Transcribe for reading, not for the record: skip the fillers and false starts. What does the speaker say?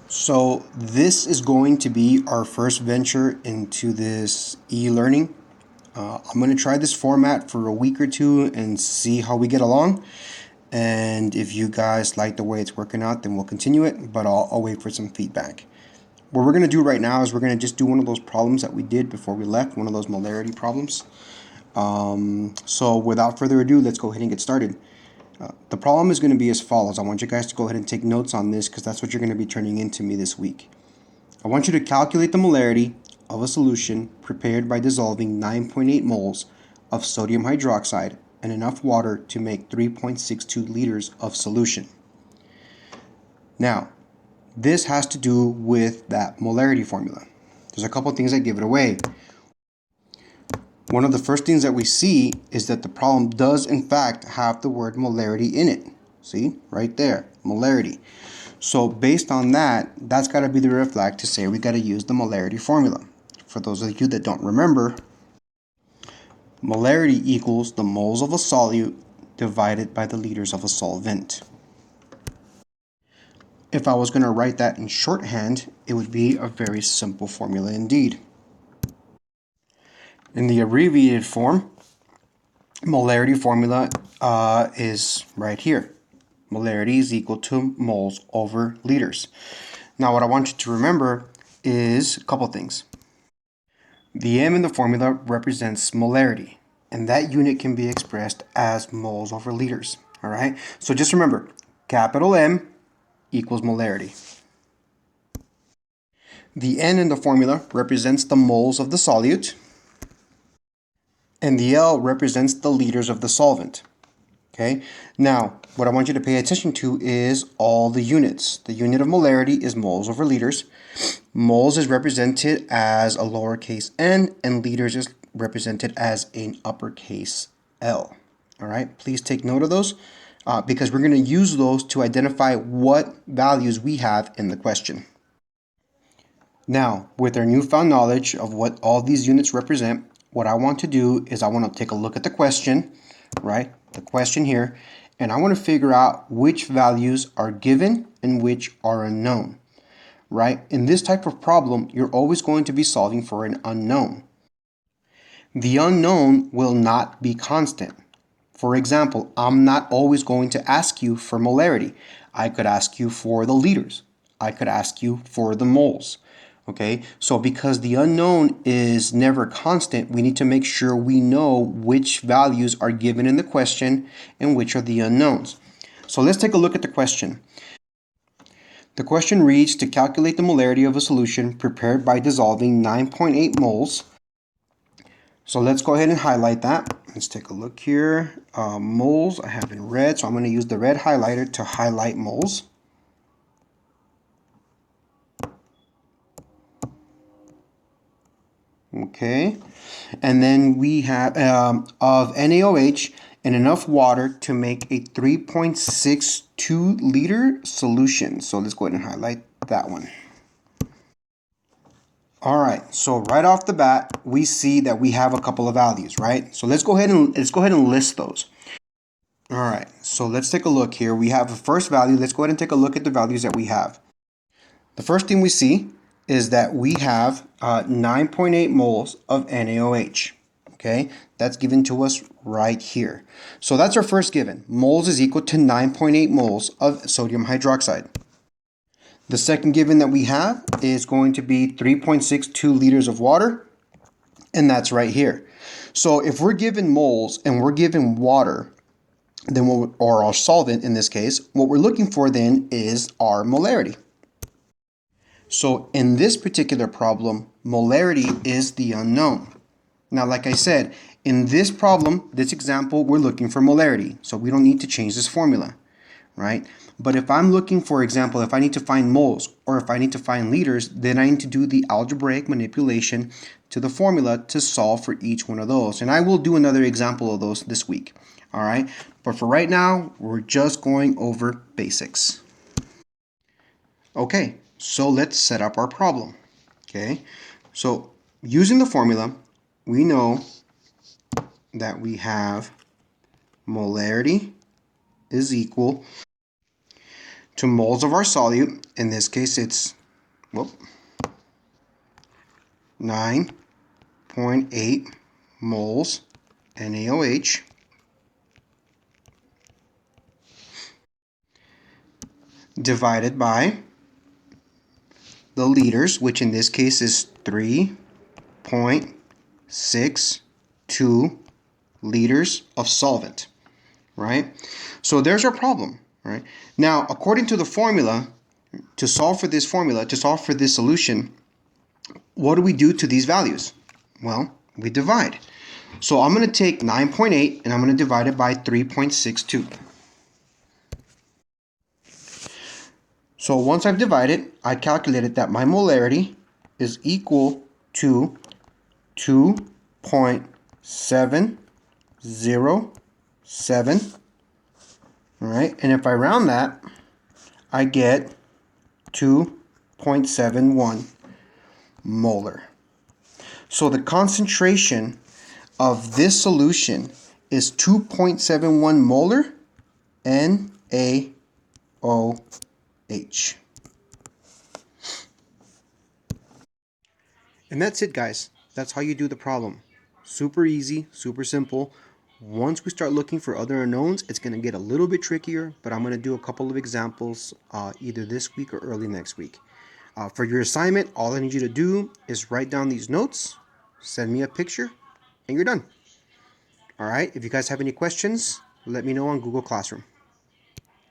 So this is going to be our first venture into this e-learning. I'm going to try this format for a week or two and see how we get along. And if you guys like the way it's working out, then we'll continue it, but I'll wait for some feedback. What we're going to do right now is we're going to just do one of those problems that we did before we left, one of those molarity problems. So without further ado, let's go ahead and get started. The problem is going to be as follows. I want you guys to go ahead and take notes on this because that's what you're going to be turning into me this week. I want you to calculate the molarity of a solution prepared by dissolving 9.8 moles of sodium hydroxide in enough water to make 3.62 liters of solution. Now, this has to do with that molarity formula. There's a couple things that give it away. One of the first things that we see is that the problem does in fact have the word molarity in it. See, right there, molarity. So based on that, that's got to be the red flag to say we got to use the molarity formula. For those of you that don't remember, molarity equals the moles of a solute divided by the liters of a solvent. If I was going to write that in shorthand, it would be a very simple formula indeed. In the abbreviated form, molarity formula is right here. Molarity is equal to moles over liters. Now what I want you to remember is a couple things. The M in the formula represents molarity, and that unit can be expressed as moles over liters. All right, so just remember, capital M equals molarity. The N in the formula represents the moles of the solute, and the L represents the liters of the solvent. Okay, now what I want you to pay attention to is all the units. The unit of molarity is moles over liters. Moles is represented as a lowercase n, and liters is represented as an uppercase L. All right, please take note of those because we're going to use those to identify what values we have in the question. Now, with our newfound knowledge of what all these units represent, what I want to do is I want to take a look at the question, right? The question here, and I want to figure out which values are given and which are unknown, right? In this type of problem, you're always going to be solving for an unknown. The unknown will not be constant. For example, I'm not always going to ask you for molarity. I could ask you for the liters. I could ask you for the moles. Okay, so because the unknown is never constant, we need to make sure we know which values are given in the question and which are the unknowns. So let's take a look at the question. The question reads, to calculate the molarity of a solution prepared by dissolving 9.8 moles. So let's go ahead and highlight that. Let's take a look here. Moles I have in red, so I'm going to use the red highlighter to highlight moles. Okay, and then we have of NaOH and enough water to make a 3.62 liter solution. So let's go ahead and highlight that one. All right, so right off the bat, we see that we have a couple of values, right? So let's go ahead and list those. All right, so let's take a look here. We have a first value. Let's go ahead and take a look at the values that we have. The first thing we see is that we have 9.8 moles of NaOH. Okay, that's given to us right here. So that's our first given. Moles is equal to 9.8 moles of sodium hydroxide. The second given that we have is going to be 3.62 liters of water, and that's right here. So if we're given moles and we're given water, then or our solvent in this case, what we're looking for then is our molarity. So in this particular problem, molarity is the unknown. Now, like I said, in this problem, this example, we're looking for molarity. So we don't need to change this formula, right? But if I'm looking, for example, if I need to find moles or if I need to find liters, then I need to do the algebraic manipulation to the formula to solve for each one of those. And I will do another example of those this week, all right? But for right now, we're just going over basics. Okay, so let's set up our problem. Okay, so using the formula, we know that we have molarity is equal to moles of our solute. In this case, it's 9.8 moles NaOH divided by the liters, which in this case is 3.62 liters of solvent, right? So there's our problem, right? Now, according to the formula, to solve for this solution, what do we do to these values? Well, we divide. So I'm going to take 9.8 and I'm going to divide it by 3.62. So once I've divided, I calculated that my molarity is equal to 2.707. All right, and if I round that, I get 2.71 molar. So the concentration of this solution is 2.71 molar NaOH. And that's it, guys. That's how you do the problem. Super easy, super simple. Once we start looking for other unknowns, it's going to get a little bit trickier, but I'm going to do a couple of examples either this week or early next week. For your assignment, all I need you to do is write down these notes, send me a picture, and you're done. All right, if you guys have any questions, let me know on Google Classroom.